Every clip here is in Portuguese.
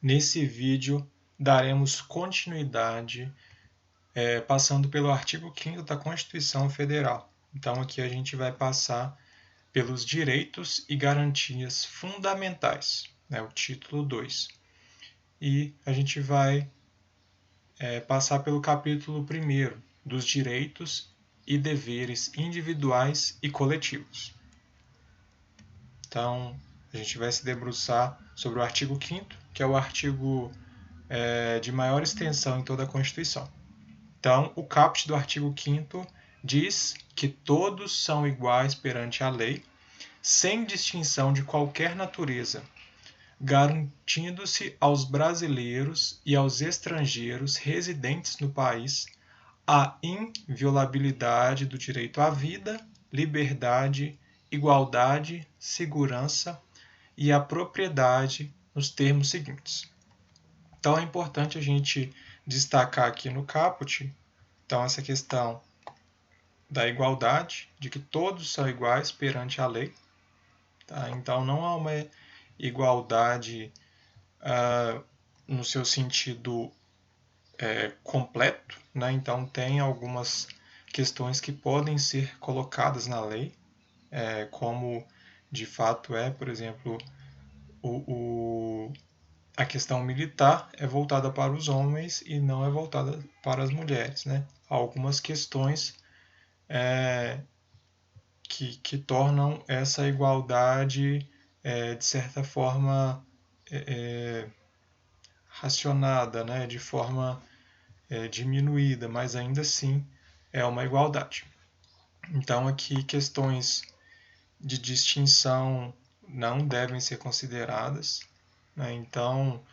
Nesse vídeo, daremos continuidade passando pelo artigo 5º da Constituição Federal. Então, aqui a gente vai passar pelos direitos e garantias fundamentais, o título 2. E a gente vai passar pelo capítulo 1º, dos direitos e deveres individuais e coletivos. Então, a gente vai se debruçar sobre o artigo 5º, que é o artigo de maior extensão em toda a Constituição. Então, o caput do artigo 5º diz que todos são iguais perante a lei, sem distinção de qualquer natureza, garantindo-se aos brasileiros e aos estrangeiros residentes no país a inviolabilidade do direito à vida, liberdade, igualdade, segurança e à propriedade nos termos seguintes. Então é importante a gente destacar aqui no caput, então, essa questão da igualdade, de que todos são iguais perante a lei. Tá? Então não há uma igualdade no seu sentido completo, né? Então tem algumas questões que podem ser colocadas na lei, como de fato por exemplo, a questão militar é voltada para os homens e não é voltada para as mulheres. Né? Há algumas questões que tornam essa igualdade, de certa forma, racionada, né? De forma diminuída, mas ainda assim é uma igualdade. Então, aqui, questões de distinção não devem ser consideradas. Né? Então,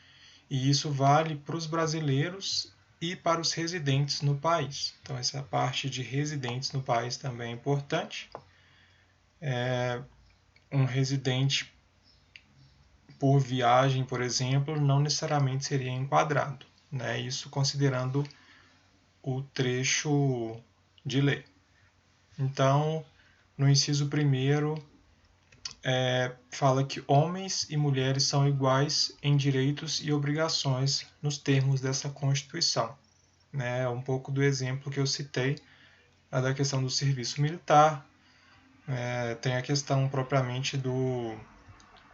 e isso vale para os brasileiros e para os residentes no país. Então, essa parte de residentes no país também é importante. Um residente por viagem, por exemplo, não necessariamente seria enquadrado. Né? Isso considerando o trecho de lei. Então, no inciso 1º, fala que homens e mulheres são iguais em direitos e obrigações nos termos dessa Constituição. Né? Um pouco do exemplo que eu citei, da questão do serviço militar, tem a questão propriamente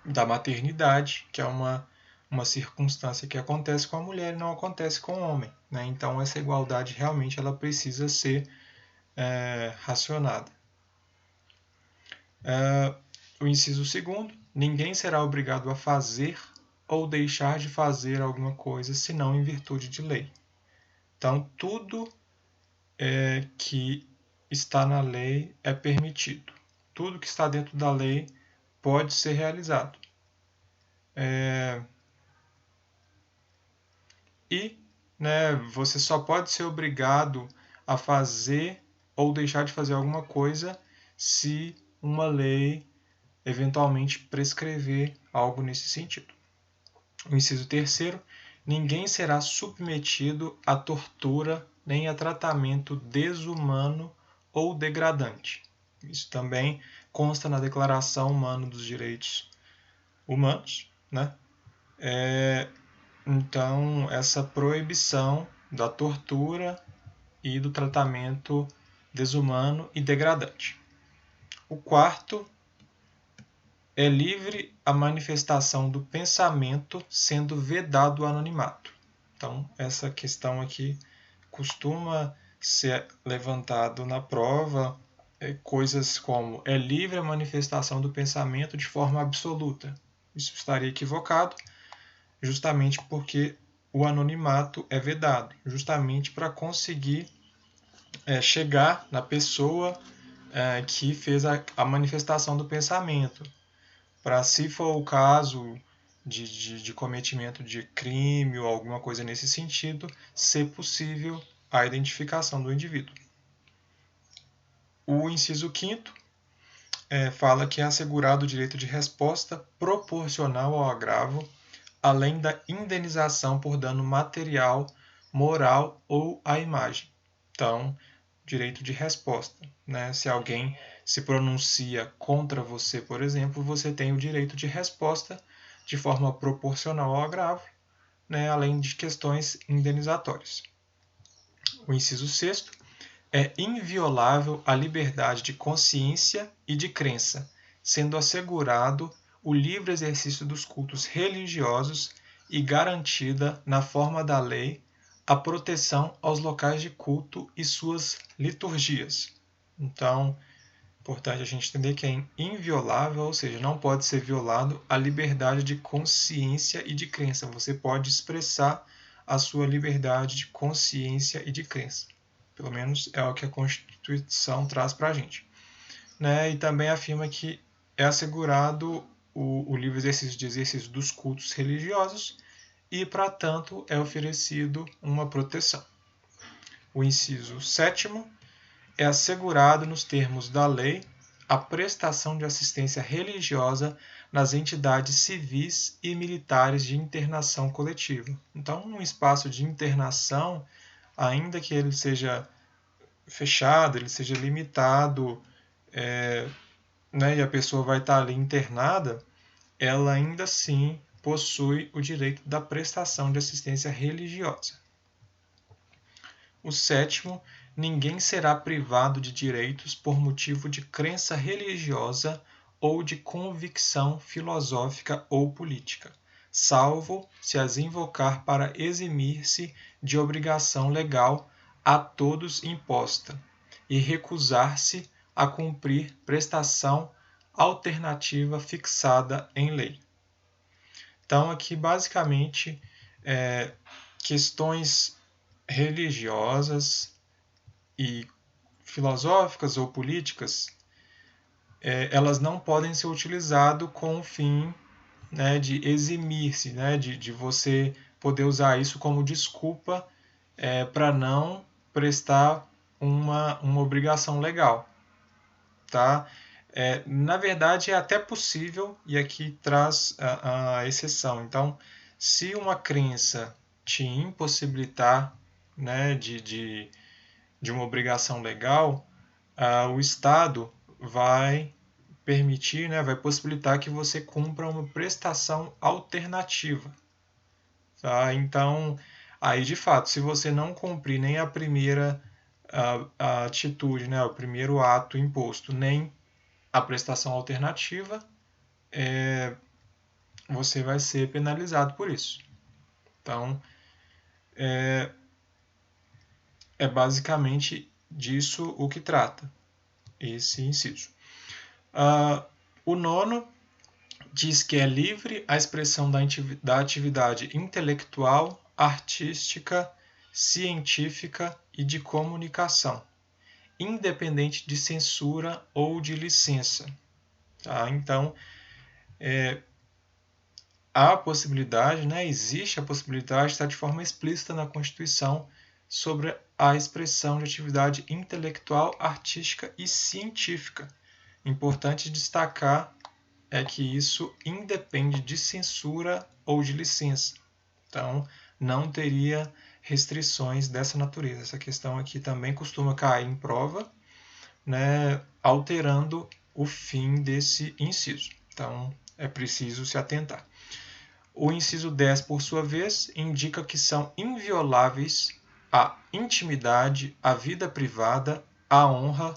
da maternidade, que é uma circunstância que acontece com a mulher e não acontece com o homem. Né? Então, essa igualdade realmente ela precisa ser racionada. O inciso 2º, ninguém será obrigado a fazer ou deixar de fazer alguma coisa senão em virtude de lei. Então, tudo que está na lei é permitido. Tudo que está dentro da lei pode ser realizado. E você só pode ser obrigado a fazer ou deixar de fazer alguma coisa se uma lei eventualmente prescrever algo nesse sentido. O inciso 3º, ninguém será submetido a tortura nem a tratamento desumano ou degradante. Isso também consta na Declaração Humana dos Direitos Humanos. Né? Então, essa proibição da tortura e do tratamento desumano e degradante. O 4º, é livre a manifestação do pensamento, sendo vedado o anonimato. Então, essa questão aqui costuma ser levantado na prova, coisas como é livre a manifestação do pensamento de forma absoluta. Isso estaria equivocado, justamente porque o anonimato é vedado, justamente para conseguir chegar na pessoa que fez a manifestação do pensamento. Para, se for o caso de cometimento de crime ou alguma coisa nesse sentido, ser possível a identificação do indivíduo. O inciso 5º fala que é assegurado o direito de resposta proporcional ao agravo, além da indenização por dano material, moral ou à imagem. Então, direito de resposta. Né? Se alguém se pronuncia contra você, por exemplo, você tem o direito de resposta de forma proporcional ao agravo, né, além de questões indenizatórias. O inciso 6º é inviolável a liberdade de consciência e de crença, sendo assegurado o livre exercício dos cultos religiosos e garantida, na forma da lei, a proteção aos locais de culto e suas liturgias. Então, é importante a gente entender que é inviolável, ou seja, não pode ser violado a liberdade de consciência e de crença. Você pode expressar a sua liberdade de consciência e de crença. Pelo menos é o que a Constituição traz para a gente. Né? E também afirma que é assegurado o livre exercício dos cultos religiosos e, para tanto, é oferecido uma proteção. O inciso 7º é assegurado, nos termos da lei, a prestação de assistência religiosa nas entidades civis e militares de internação coletiva. Então, um espaço de internação, ainda que ele seja fechado, ele seja limitado, né, e a pessoa vai estar ali internada, ela ainda assim possui o direito da prestação de assistência religiosa. O 7º, ninguém será privado de direitos por motivo de crença religiosa ou de convicção filosófica ou política, salvo se as invocar para eximir-se de obrigação legal a todos imposta e recusar-se a cumprir prestação alternativa fixada em lei. Então, aqui, basicamente, questões religiosas e filosóficas ou políticas, elas não podem ser utilizadas com o fim, né, de eximir-se, né, de você poder usar isso como desculpa para não prestar uma obrigação legal. Tá? Na verdade, é até possível, e aqui traz a exceção. Então, se uma crença te impossibilitar, né, de uma obrigação legal, o Estado vai permitir, né, vai possibilitar que você cumpra uma prestação alternativa. Tá? Então, aí de fato, se você não cumprir nem a primeira a atitude, né, o primeiro ato imposto, nem a prestação alternativa, você vai ser penalizado por isso. Então, é basicamente disso o que trata esse inciso. O 9º diz que é livre a expressão da atividade intelectual, artística, científica e de comunicação, independente de censura ou de licença. Tá? Então, há a possibilidade, né, existe a possibilidade, está de forma explícita na Constituição, sobre a expressão de atividade intelectual, artística e científica. Importante destacar é que isso independe de censura ou de licença. Então, não teria restrições dessa natureza. Essa questão aqui também costuma cair em prova, né, alterando o fim desse inciso. Então, é preciso se atentar. O inciso 10, por sua vez, indica que são invioláveis a intimidade, a vida privada, a honra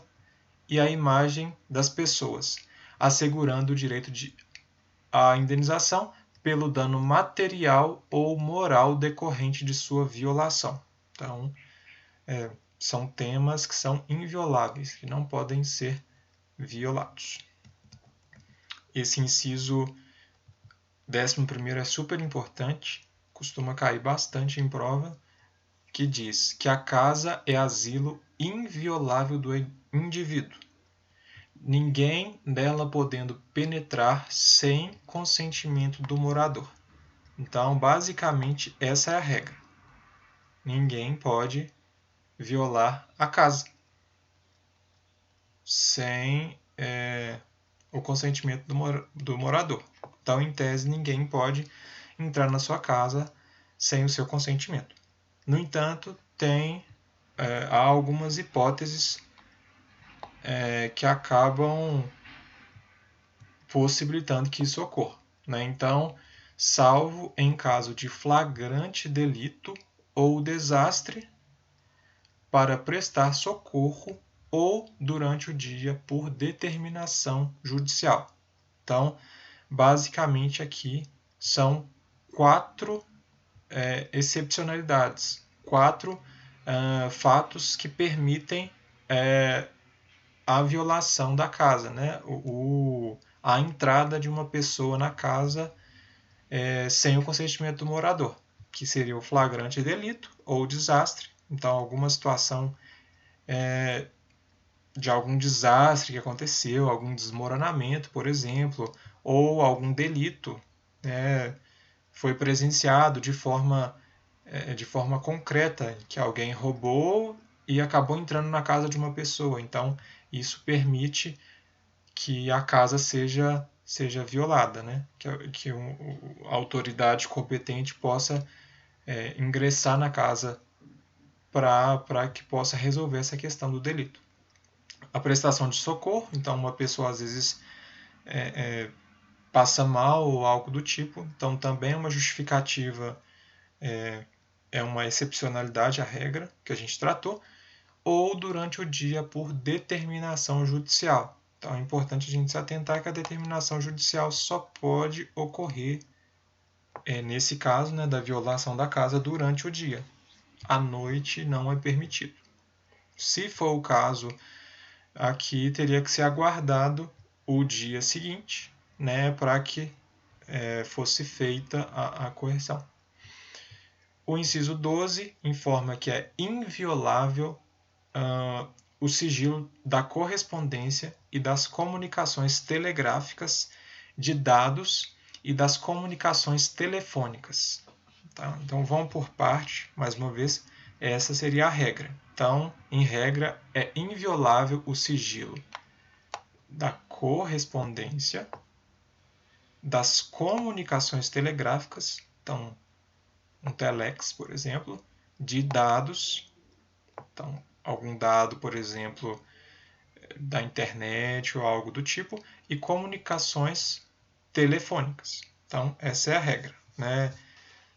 e a imagem das pessoas, assegurando o direito à indenização pelo dano material ou moral decorrente de sua violação. Então, são temas que são invioláveis, que não podem ser violados. Esse inciso 11º é super importante, costuma cair bastante em prova, que diz que a casa é asilo inviolável do indivíduo, ninguém nela podendo penetrar sem consentimento do morador. Então, basicamente, essa é a regra. Ninguém pode violar a casa sem o consentimento do morador. Então, em tese, ninguém pode entrar na sua casa sem o seu consentimento. No entanto, há algumas hipóteses que acabam possibilitando que isso ocorra. Né? Então, salvo em caso de flagrante delito ou desastre, para prestar socorro ou durante o dia por determinação judicial. Então, basicamente aqui são 4 excepcionalidades, 4 fatos que permitem a violação da casa, né? A entrada de uma pessoa na casa sem o consentimento do morador, que seria o flagrante delito ou desastre. Então, alguma situação de algum desastre que aconteceu, algum desmoronamento, por exemplo, ou algum delito foi presenciado de forma concreta, que alguém roubou e acabou entrando na casa de uma pessoa. Então, isso permite que a casa seja violada, né? Que a autoridade competente possa ingressar na casa para que possa resolver essa questão do delito. A prestação de socorro, então uma pessoa às vezes passa mal ou algo do tipo, então também é uma justificativa, é uma excepcionalidade à regra que a gente tratou, ou durante o dia por determinação judicial. Então é importante a gente se atentar que a determinação judicial só pode ocorrer, nesse caso, né, da violação da casa, durante o dia. À noite não é permitido. Se for o caso, aqui teria que ser aguardado o dia seguinte, né, para que fosse feita a correção. O inciso 12 informa que é inviolável o sigilo da correspondência e das comunicações telegráficas, de dados e das comunicações telefônicas. Tá? Então vamos por parte, mais uma vez, essa seria a regra. Então, em regra, é inviolável o sigilo da correspondência, das comunicações telegráficas, então um telex, por exemplo, de dados, então algum dado, por exemplo, da internet ou algo do tipo, e comunicações telefônicas. Então, essa é a regra, né?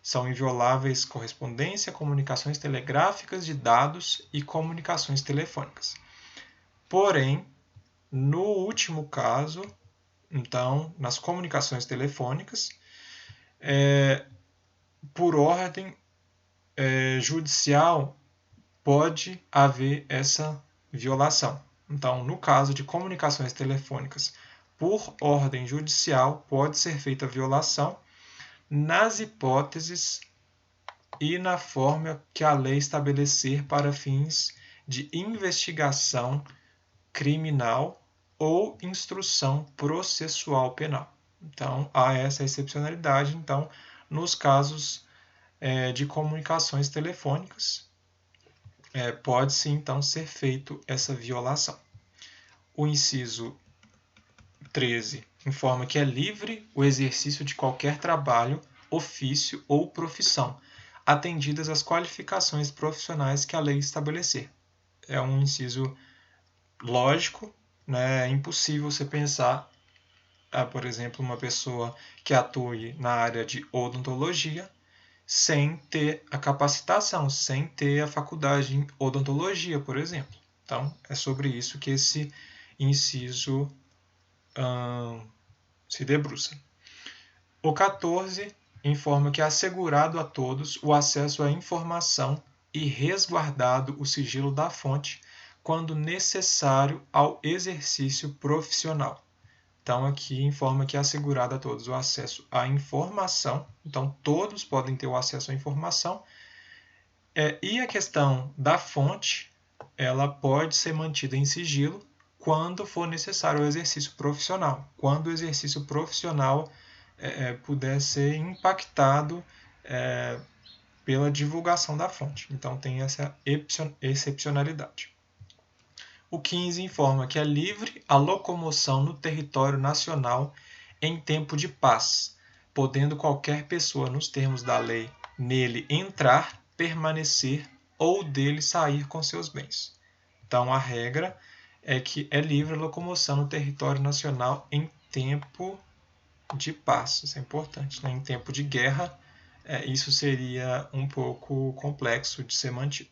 São invioláveis correspondência, comunicações telegráficas de dados e comunicações telefônicas. Porém, no último caso, então, nas comunicações telefônicas, por ordem judicial, pode haver essa violação. Então, no caso de comunicações telefônicas por ordem judicial, pode ser feita a violação nas hipóteses e na forma que a lei estabelecer para fins de investigação criminal ou instrução processual penal. Então, há essa excepcionalidade, então, nos casos de comunicações telefônicas, pode-se, então, ser feito essa violação. O inciso 13 informa que é livre o exercício de qualquer trabalho, ofício ou profissão, atendidas as qualificações profissionais que a lei estabelecer. É um inciso lógico, né? É impossível você pensar, por exemplo, uma pessoa que atue na área de odontologia sem ter a capacitação, sem ter a faculdade em odontologia, por exemplo. Então, é sobre isso que esse inciso se debruça. O 14 informa que é assegurado a todos o acesso à informação e resguardado o sigilo da fonte quando necessário ao exercício profissional. Então, aqui informa que é assegurado a todos o acesso à informação. Então, todos podem ter o acesso à informação. E a questão da fonte, ela pode ser mantida em sigilo quando for necessário o exercício profissional. Quando o exercício profissional puder ser impactado pela divulgação da fonte. Então, tem essa excepcionalidade. O 15 informa que é livre a locomoção no território nacional em tempo de paz, podendo qualquer pessoa, nos termos da lei, nele entrar, permanecer ou dele sair com seus bens. Então, a regra é que é livre a locomoção no território nacional em tempo de paz. Isso é importante, né? Em tempo de guerra, isso seria um pouco complexo de ser mantido.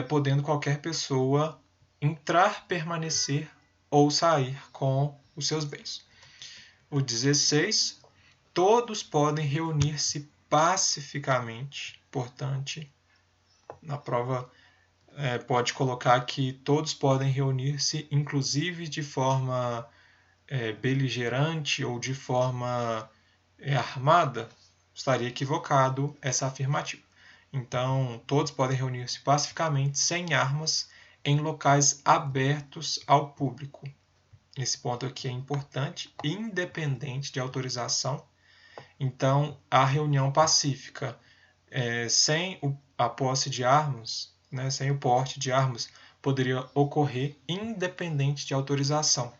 Podendo qualquer pessoa entrar, permanecer ou sair com os seus bens. O 16, todos podem reunir-se pacificamente. Importante, na prova pode colocar que todos podem reunir-se, inclusive de forma beligerante ou de forma armada. Estaria equivocado essa afirmativa. Então, todos podem reunir-se pacificamente, sem armas, em locais abertos ao público. Esse ponto aqui é importante, independente de autorização. Então, a reunião pacífica, sem a posse de armas, né, sem o porte de armas, poderia ocorrer independente de autorização,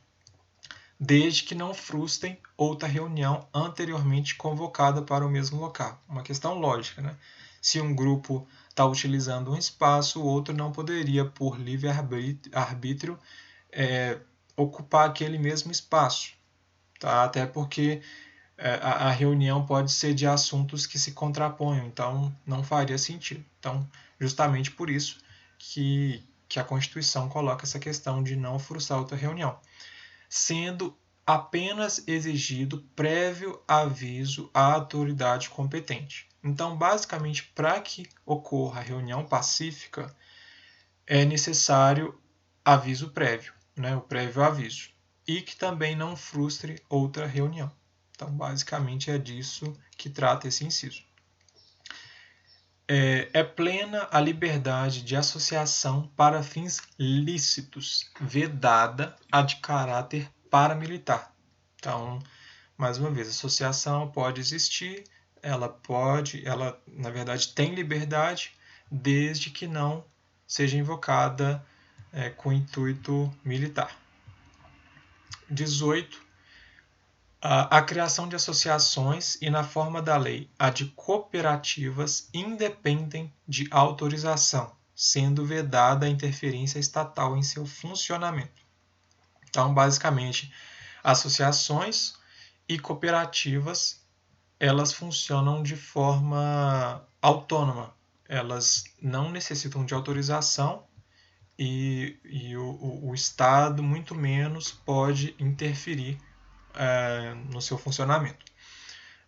desde que não frustrem outra reunião anteriormente convocada para o mesmo local. Uma questão lógica, né? Se um grupo está utilizando um espaço, o outro não poderia, por livre-arbítrio, ocupar aquele mesmo espaço. Tá? Até porque a reunião pode ser de assuntos que se contraponham, então não faria sentido. Então, justamente por isso que a Constituição coloca essa questão de não frustrar outra reunião, sendo apenas exigido prévio aviso à autoridade competente. Então, basicamente, para que ocorra a reunião pacífica, é necessário aviso prévio, né, o prévio aviso, e que também não frustre outra reunião. Então, basicamente, é disso que trata esse inciso. É plena a liberdade de associação para fins lícitos, vedada a de caráter paramilitar. Então, mais uma vez, a associação pode existir, ela na verdade tem liberdade, desde que não seja invocada com intuito militar. 18. A criação de associações e, na forma da lei, a de cooperativas independem de autorização, sendo vedada a interferência estatal em seu funcionamento. Então, basicamente, associações e cooperativas, elas funcionam de forma autônoma. Elas não necessitam de autorização e o Estado, muito menos, pode interferir no seu funcionamento.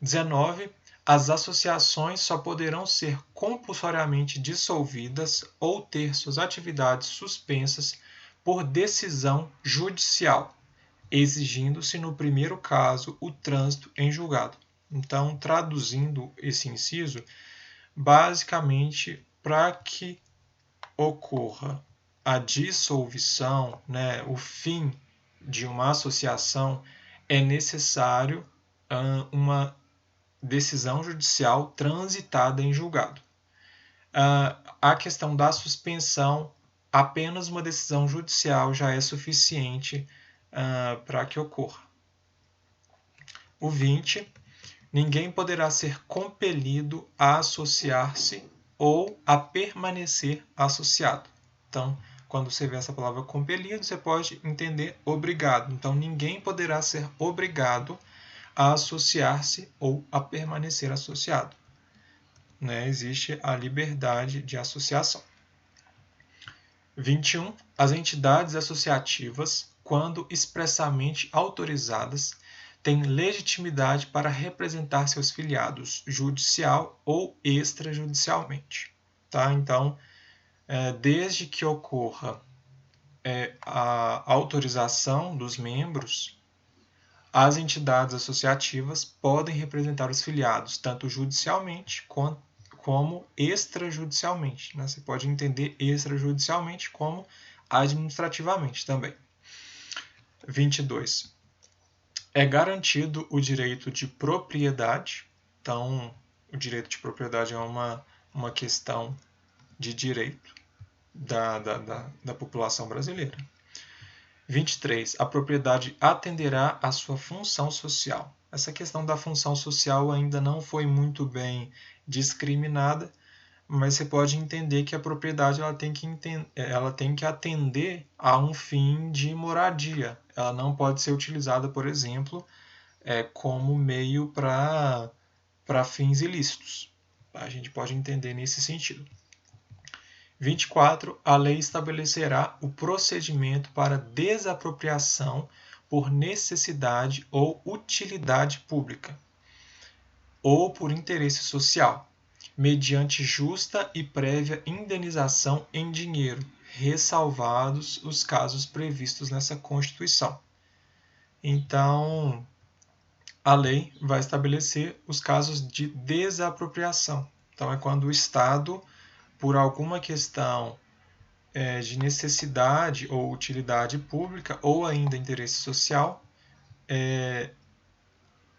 19. As associações só poderão ser compulsoriamente dissolvidas ou ter suas atividades suspensas por decisão judicial, exigindo-se no primeiro caso o trânsito em julgado. Então, traduzindo esse inciso, basicamente, para que ocorra a dissolução, né, o fim de uma associação, é necessário uma decisão judicial transitada em julgado. A questão da suspensão, apenas uma decisão judicial já é suficiente para que ocorra. O 20. Ninguém poderá ser compelido a associar-se ou a permanecer associado. Então, quando você vê essa palavra compelido, você pode entender obrigado. Então, ninguém poderá ser obrigado a associar-se ou a permanecer associado. Né? Existe a liberdade de associação. 21. As entidades associativas, quando expressamente autorizadas, têm legitimidade para representar seus filiados judicial ou extrajudicialmente. Tá? Então, desde que ocorra a autorização dos membros, as entidades associativas podem representar os filiados tanto judicialmente como extrajudicialmente. Né? Você pode entender extrajudicialmente como administrativamente também. 22. É garantido o direito de propriedade. Então, o direito de propriedade é uma questão de direito da população brasileira. 23. A propriedade atenderá à sua função social. Essa questão da função social ainda não foi muito bem discriminada, mas você pode entender que a propriedade ela tem que atender a um fim de moradia. Ela não pode ser utilizada, por exemplo, como meio para fins ilícitos. A gente pode entender nesse sentido. 24. A lei estabelecerá o procedimento para desapropriação por necessidade ou utilidade pública, ou por interesse social, mediante justa e prévia indenização em dinheiro, ressalvados os casos previstos nessa Constituição. Então, a lei vai estabelecer os casos de desapropriação. Então, é quando o Estado, por alguma questão de necessidade ou utilidade pública, ou ainda interesse social,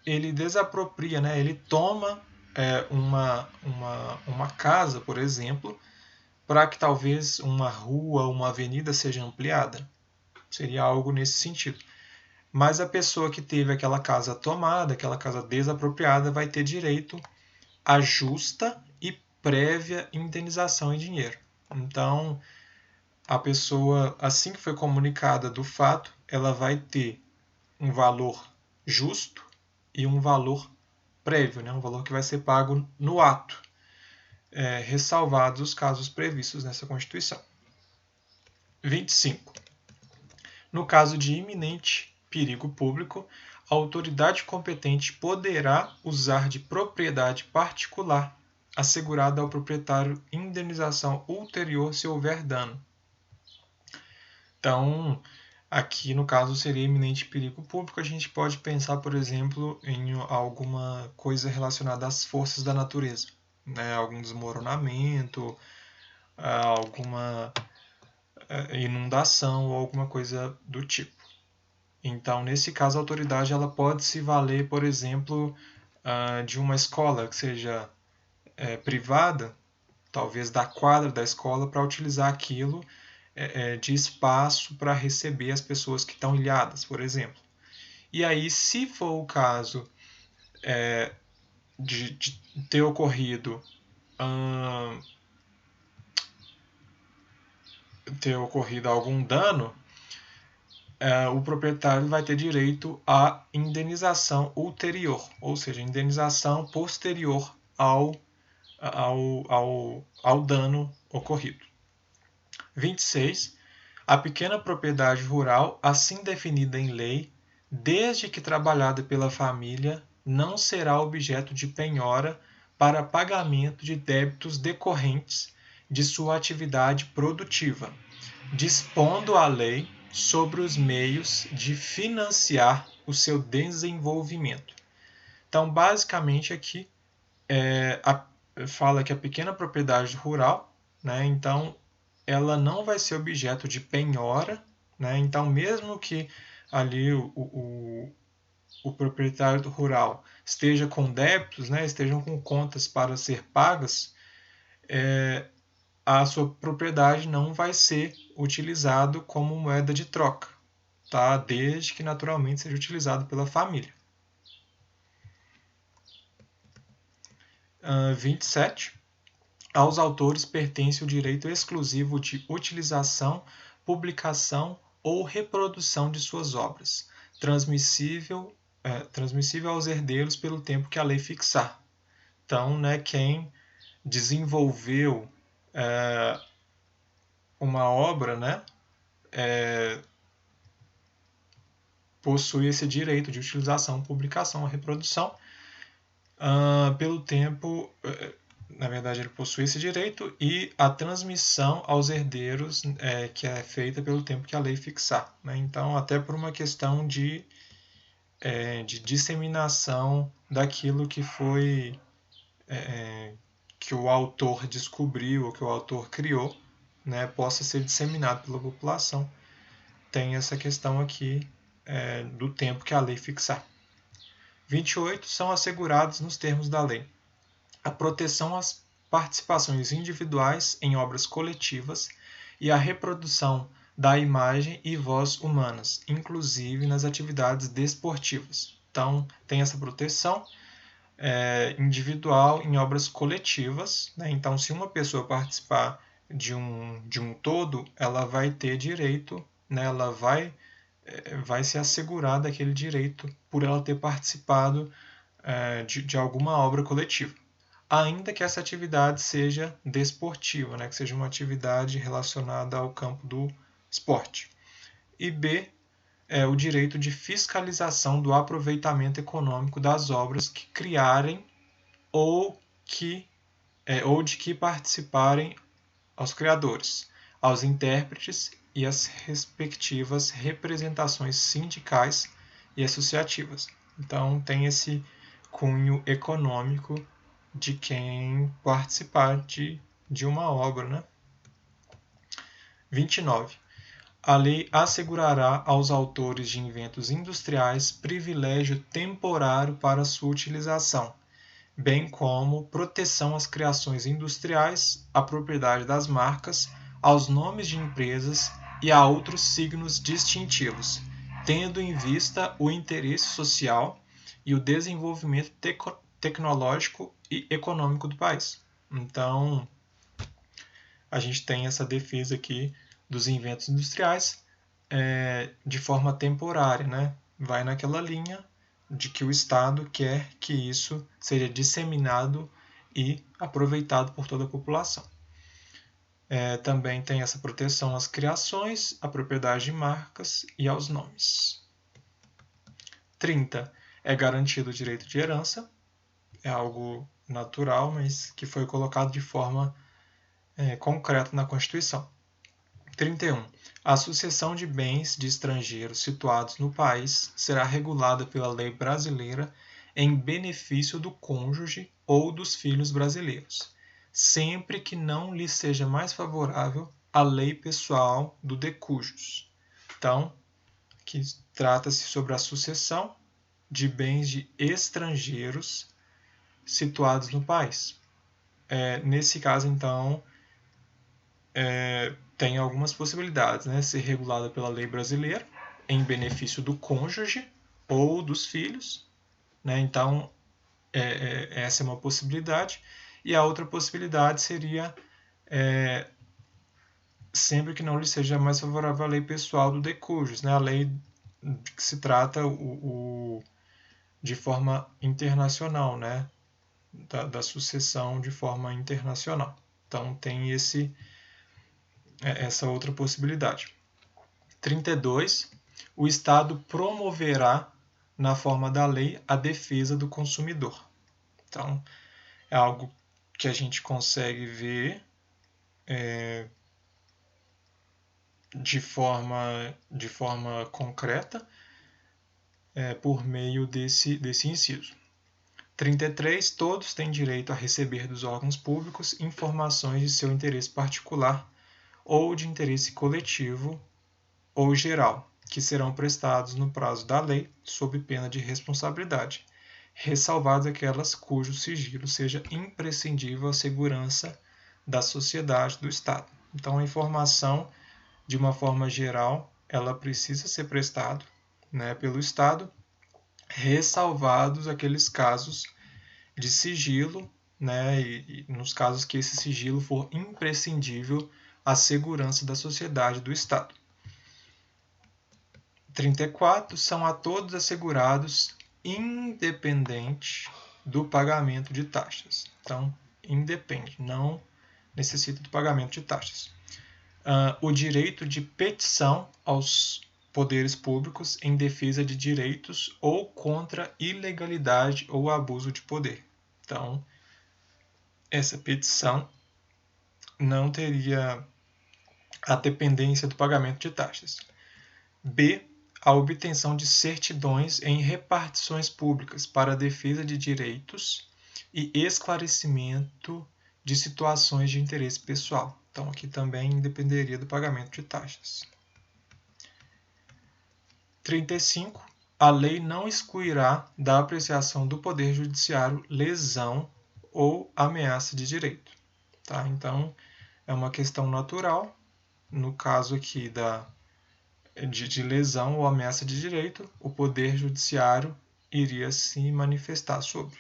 ele desapropria, né? Ele toma uma casa, por exemplo, para que talvez uma rua, uma avenida seja ampliada. Seria algo nesse sentido. Mas a pessoa que teve aquela casa tomada, aquela casa desapropriada, vai ter direito à justa e prévia indenização em dinheiro. Então, a pessoa, assim que foi comunicada do fato, ela vai ter um valor justo e um valor prévio, né? Um valor que vai ser pago no ato, ressalvados os casos previstos nessa Constituição. 25. No caso de iminente perigo público, a autoridade competente poderá usar de propriedade particular assegurada ao proprietário indenização ulterior se houver dano. Então, aqui no caso seria iminente perigo público, a gente pode pensar, por exemplo, em alguma coisa relacionada às forças da natureza, né? Algum desmoronamento, alguma inundação ou alguma coisa do tipo. Então, nesse caso, a autoridade ela pode se valer, por exemplo, de uma escola que seja privada, talvez da quadra da escola, para utilizar aquilo de espaço para receber as pessoas que estão ilhadas, por exemplo. E aí, se for o caso de ter ocorrido algum dano, o proprietário vai ter direito à indenização ulterior, ou seja, indenização posterior ao dano ocorrido. 26. A pequena propriedade rural, assim definida em lei, desde que trabalhada pela família, não será objeto de penhora para pagamento de débitos decorrentes de sua atividade produtiva, dispondo a lei sobre os meios de financiar o seu desenvolvimento. Então, basicamente, aqui fala que a pequena propriedade rural, né, então, ela não vai ser objeto de penhora, né, então, mesmo que ali o proprietário rural esteja com débitos, né, estejam com contas para ser pagas, a sua propriedade não vai ser utilizado como moeda de troca, tá? Desde que naturalmente seja utilizado pela família. 27. Aos autores pertence o direito exclusivo de utilização, publicação ou reprodução de suas obras, transmissível aos herdeiros pelo tempo que a lei fixar. Então, né, quem desenvolveu uma obra, né, possui esse direito de utilização, publicação, reprodução pelo tempo, na verdade ele possui esse direito, e a transmissão aos herdeiros que é feita pelo tempo que a lei fixar, né? Então, até por uma questão de disseminação daquilo que foi que o autor descobriu ou que o autor criou, né, possa ser disseminado pela população. Tem essa questão aqui do tempo que a lei fixar. 28. São assegurados nos termos da lei a proteção às participações individuais em obras coletivas e a reprodução da imagem e voz humanas, inclusive nas atividades desportivas. Então, tem essa proteção individual em obras coletivas, né? Então, se uma pessoa participar de um todo, ela vai ter direito, né? Ela vai vai ser assegurado aquele direito por ela ter participado de alguma obra coletiva, ainda que essa atividade seja desportiva, né, que seja uma atividade relacionada ao campo do esporte. E B, o direito de fiscalização do aproveitamento econômico das obras que criarem ou de que participarem aos criadores, aos intérpretes e às respectivas representações sindicais e associativas. Então tem esse cunho econômico de quem participar de uma obra, né? 29. A lei assegurará aos autores de inventos industriais privilégio temporário para sua utilização, bem como proteção às criações industriais, à propriedade das marcas, aos nomes de empresas e a outros signos distintivos, tendo em vista o interesse social e o desenvolvimento tecnológico e econômico do país. Então, a gente tem essa defesa aqui dos inventos industriais de forma temporária, né? Vai naquela linha de que o Estado quer que isso seja disseminado e aproveitado por toda a população. Também tem essa proteção às criações, à propriedade de marcas e aos nomes. 30. É garantido o direito de herança, é algo natural, mas que foi colocado de forma concreta na Constituição. 31. A sucessão de bens de estrangeiros situados no país será regulada pela lei brasileira em benefício do cônjuge ou dos filhos brasileiros, sempre que não lhe seja mais favorável a lei pessoal do de cujus. Então, que trata-se sobre a sucessão de bens de estrangeiros situados no país. Nesse caso, então, tem algumas possibilidades, né? Ser regulada pela lei brasileira em benefício do cônjuge ou dos filhos, né? Então, essa é uma possibilidade. E a outra possibilidade seria sempre que não lhe seja mais favorável a lei pessoal do de cujus, né? A lei que se trata de forma internacional, né? Da sucessão de forma internacional. Então, tem essa outra possibilidade. 32. O Estado promoverá, na forma da lei, a defesa do consumidor. Então, é algo que a gente consegue ver de forma concreta por meio desse inciso. 33. Todos têm direito a receber dos órgãos públicos informações de seu interesse particular ou de interesse coletivo ou geral, que serão prestados no prazo da lei, sob pena de responsabilidade, ressalvadas aquelas cujo sigilo seja imprescindível à segurança da sociedade do Estado. Então, a informação, de uma forma geral, ela precisa ser prestada, né, pelo Estado, ressalvados aqueles casos de sigilo, né, e nos casos que esse sigilo for imprescindível à segurança da sociedade do Estado. 34. São a todos assegurados independente do pagamento de taxas. Então, independe, não necessita do pagamento de taxas. O direito de petição aos poderes públicos em defesa de direitos ou contra ilegalidade ou abuso de poder. Então, essa petição não teria a dependência do pagamento de taxas. B. A obtenção de certidões em repartições públicas para a defesa de direitos e esclarecimento de situações de interesse pessoal. Então, aqui também dependeria do pagamento de taxas. 35. A lei não excluirá da apreciação do Poder Judiciário lesão ou ameaça de direito. Tá? Então, é uma questão natural. No caso aqui de lesão ou ameaça de direito, o Poder Judiciário iria se manifestar sobre.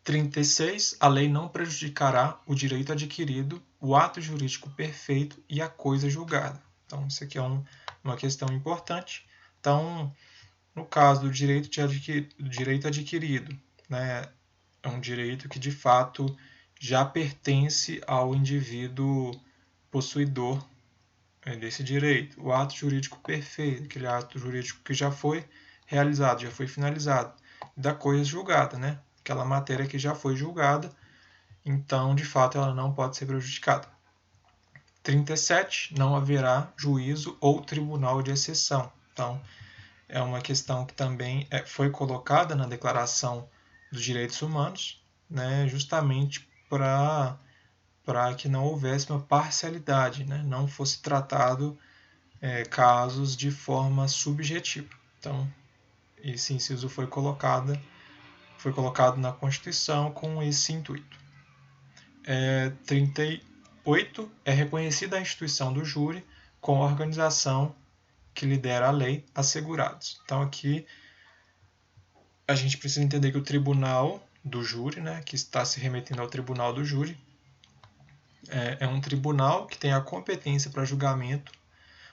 36. A lei não prejudicará o direito adquirido, o ato jurídico perfeito e a coisa julgada. Então, isso aqui é um uma questão importante. Então, no caso do direito adquirido, né, é um direito que de fato já pertence ao indivíduo possuidor desse direito. O ato jurídico perfeito, aquele ato jurídico que já foi realizado, já foi finalizado, da coisa julgada, né? Aquela matéria que já foi julgada, então de fato ela não pode ser prejudicada. 37. Não haverá juízo ou tribunal de exceção. Então, é uma questão que também foi colocada na Declaração dos Direitos Humanos, né, justamente para que não houvesse uma parcialidade, né, não fosse tratado casos de forma subjetiva. Então, esse inciso foi colocado na Constituição com esse intuito. 38. É reconhecida a instituição do júri com a organização que lidera a lei assegurados. Então, aqui a gente precisa entender que o tribunal do júri, né, que está se remetendo ao tribunal do júri, é um tribunal que tem a competência para julgamento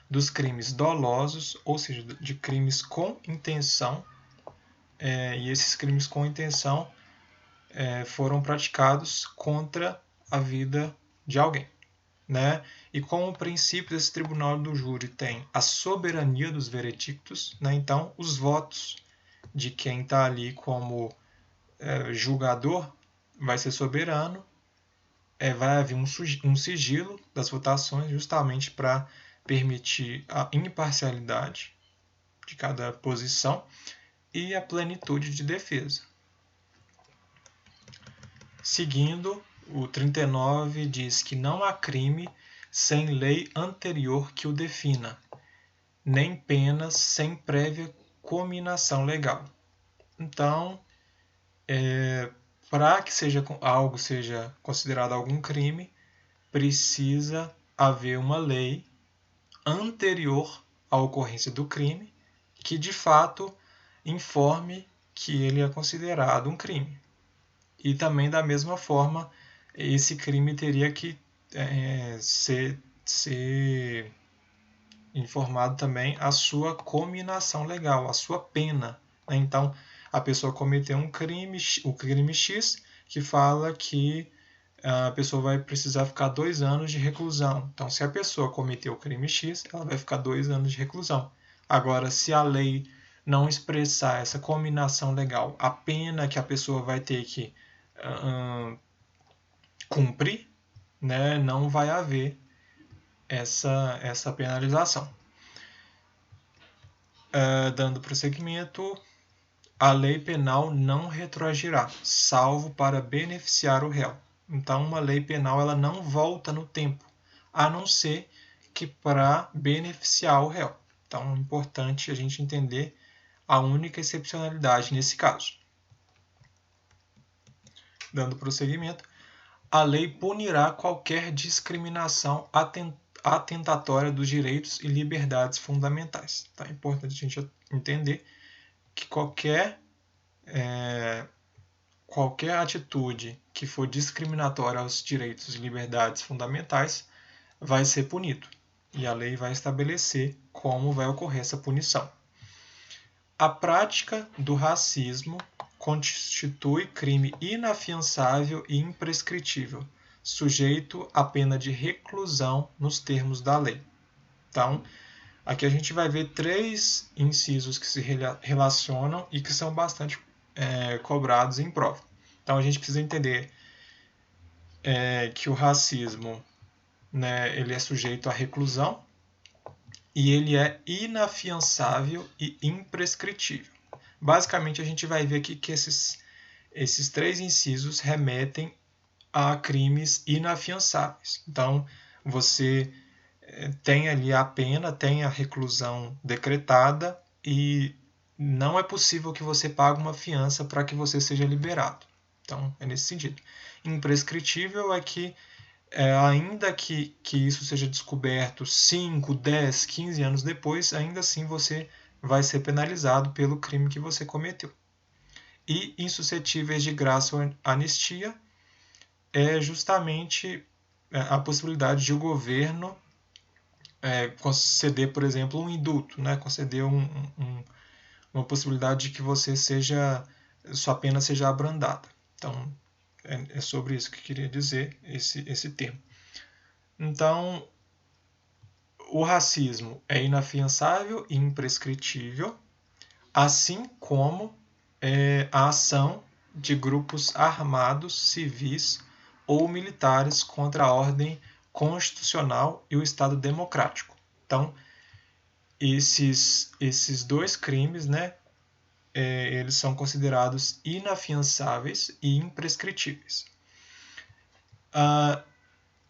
dos crimes dolosos, ou seja, de crimes com intenção, e esses crimes com intenção foram praticados contra a vida de alguém. Né? E como o princípio desse tribunal do júri tem a soberania dos veredictos, né? Então os votos de quem está ali como julgador vai ser soberano, vai haver um sigilo das votações justamente para permitir a imparcialidade de cada posição e a plenitude de defesa. Seguindo, o 39 diz que não há crime sem lei anterior que o defina, nem penas sem prévia cominação legal. Então, para que algo seja considerado algum crime, precisa haver uma lei anterior à ocorrência do crime que, de fato, informe que ele é considerado um crime. E também, da mesma forma, esse crime teria que ser informado também a sua cominação legal, a sua pena. Né? Então, a pessoa cometeu um crime, o crime X, que fala que a pessoa vai precisar ficar 2 anos de reclusão. Então, se a pessoa cometeu o crime X, ela vai ficar 2 anos de reclusão. Agora, se a lei não expressar essa cominação legal, a pena que a pessoa vai ter que cumprir, né, não vai haver essa penalização. Dando prosseguimento, a lei penal não retroagirá, salvo para beneficiar o réu. Então, uma lei penal ela não volta no tempo, a não ser que para beneficiar o réu. Então, é importante a gente entender a única excepcionalidade nesse caso. Dando prosseguimento, a lei punirá qualquer discriminação atentatória dos direitos e liberdades fundamentais. Então, é importante a gente entender que qualquer atitude que for discriminatória aos direitos e liberdades fundamentais vai ser punido. E a lei vai estabelecer como vai ocorrer essa punição. A prática do racismo constitui crime inafiançável e imprescritível, sujeito à pena de reclusão nos termos da lei. Então, aqui a gente vai ver 3 incisos que se relacionam e que são bastante cobrados em prova. Então, a gente precisa entender que o racismo, né, ele é sujeito à reclusão e ele é inafiançável e imprescritível. Basicamente, a gente vai ver aqui que esses 3 incisos remetem a crimes inafiançáveis. Então, você tem ali a pena, tem a reclusão decretada e não é possível que você pague uma fiança para que você seja liberado. Então, é nesse sentido. Imprescritível é que, ainda que isso seja descoberto 5, 10, 15 anos depois, ainda assim você vai ser penalizado pelo crime que você cometeu. E insuscetíveis de graça ou anistia é justamente a possibilidade de o governo conceder, por exemplo, um indulto, né? Conceder uma possibilidade de que sua pena seja abrandada. Então, é sobre isso que eu queria dizer, esse termo. Então, o racismo é inafiançável e imprescritível, assim como a ação de grupos armados, civis ou militares contra a ordem constitucional e o Estado democrático. Então, esses dois crimes, né, eles são considerados inafiançáveis e imprescritíveis.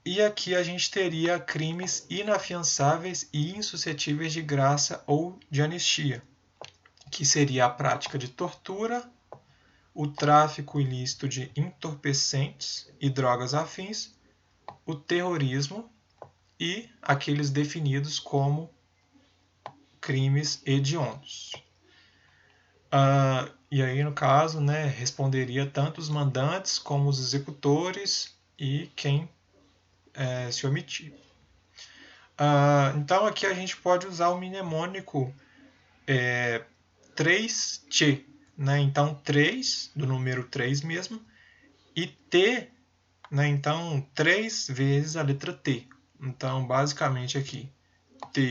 E aqui a gente teria crimes inafiançáveis e insuscetíveis de graça ou de anistia, que seria a prática de tortura, o tráfico ilícito de entorpecentes e drogas afins, o terrorismo e aqueles definidos como crimes hediondos. E aí, no caso, né, responderia tanto os mandantes como os executores e quem se omitir. Então, aqui a gente pode usar o mnemônico 3T. Né? Então, 3, do número 3 mesmo, e T, né? Então, 3 vezes a letra T. Então, basicamente aqui,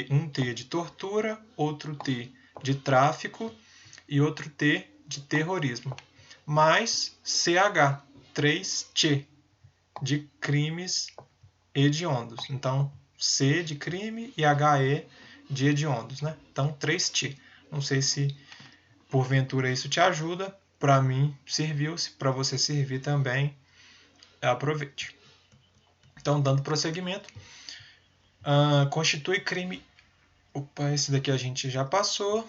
um T de tortura, outro T de tráfico e outro T de terrorismo. Mais CH, 3T, de crimes hediondos. Então, C de crime e HE de hediondos. Né? Então, 3T. Não sei se porventura isso te ajuda. Para mim, serviu. Se para você servir também, aproveite. Então, dando prosseguimento, constitui crime... Opa, esse daqui a gente já passou.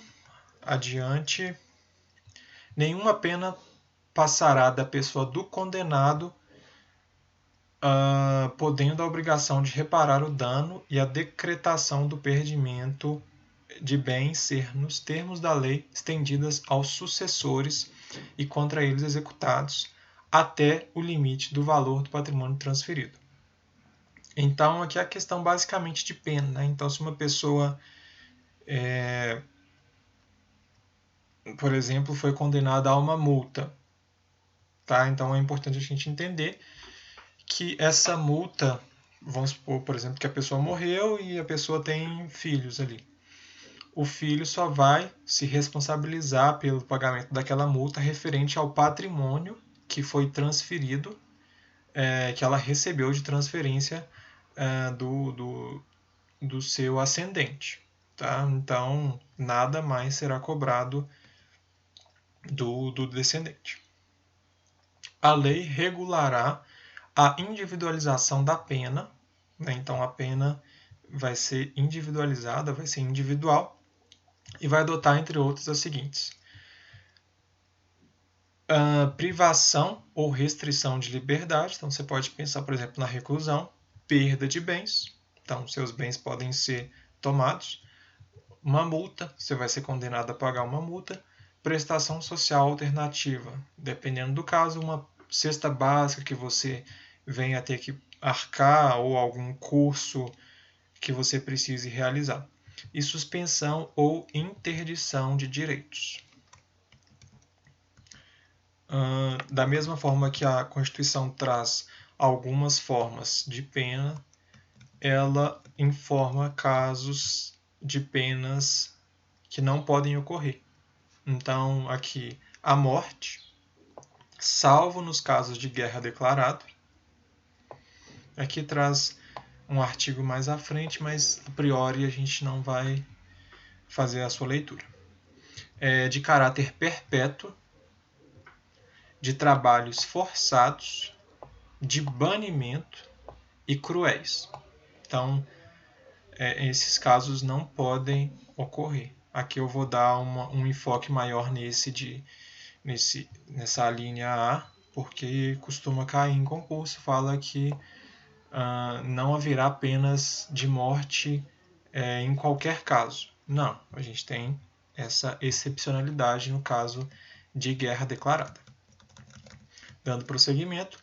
Adiante. Nenhuma pena passará da pessoa do condenado, podendo a obrigação de reparar o dano e a decretação do perdimento de bens ser, nos termos da lei, estendidas aos sucessores e contra eles executados, até o limite do valor do patrimônio transferido. Então, aqui é a questão basicamente de pena. Né? Então, se uma pessoa, por exemplo, foi condenada a uma multa, tá? Então é importante a gente entender que essa multa, vamos supor, por exemplo, que a pessoa morreu e a pessoa tem filhos ali. O filho só vai se responsabilizar pelo pagamento daquela multa referente ao patrimônio que foi transferido, que ela recebeu de transferência do seu ascendente. Tá? Então, nada mais será cobrado do descendente. A lei regulará a individualização da pena. Né? Então, a pena vai ser individualizada, vai ser individual, e vai adotar, entre outros, as seguintes: privação ou restrição de liberdade. Então, você pode pensar, por exemplo, na reclusão. Perda de bens. Então, seus bens podem ser tomados. Uma multa. Você vai ser condenado a pagar uma multa. Prestação social alternativa. Dependendo do caso, uma cesta básica que você venha a ter que arcar ou algum curso que você precise realizar. E suspensão ou interdição de direitos. Da mesma forma que a Constituição traz algumas formas de pena, ela informa casos de penas que não podem ocorrer. Então, aqui, a morte, salvo nos casos de guerra declarado. Aqui traz um artigo mais à frente, mas a priori a gente não vai fazer a sua leitura. De caráter perpétuo, de trabalhos forçados, de banimento e cruéis. Então, esses casos não podem ocorrer. Aqui eu vou dar um enfoque maior nessa linha A, porque costuma cair em concurso, fala que não haverá penas de morte em qualquer caso. Não, a gente tem essa excepcionalidade no caso de guerra declarada. Dando prosseguimento,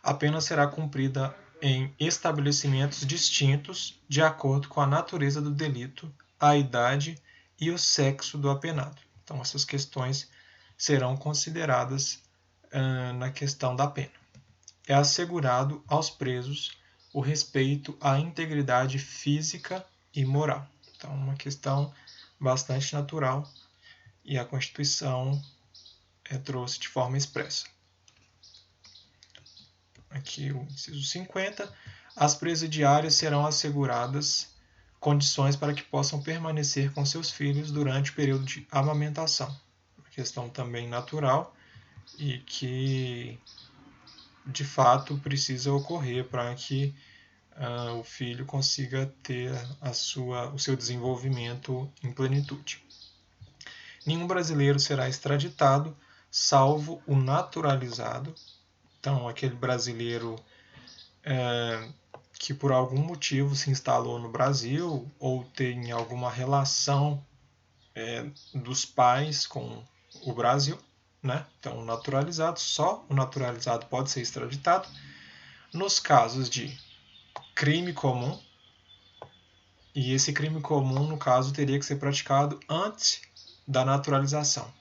a pena será cumprida em estabelecimentos distintos de acordo com a natureza do delito, a idade e o sexo do apenado. Então, essas questões serão consideradas na questão da pena. É assegurado aos presos o respeito à integridade física e moral. Então, uma questão bastante natural e a Constituição trouxe de forma expressa. Aqui o inciso 50. As presidiárias serão asseguradas condições para que possam permanecer com seus filhos durante o período de amamentação. Uma questão também natural e que, de fato, precisa ocorrer para que o filho consiga ter o seu desenvolvimento em plenitude. Nenhum brasileiro será extraditado, salvo o naturalizado. Então, aquele brasileiro que por algum motivo se instalou no Brasil ou tem alguma relação dos pais com o Brasil, né? Então, só o naturalizado pode ser extraditado. Nos casos de crime comum, e esse crime comum, no caso, teria que ser praticado antes da naturalização,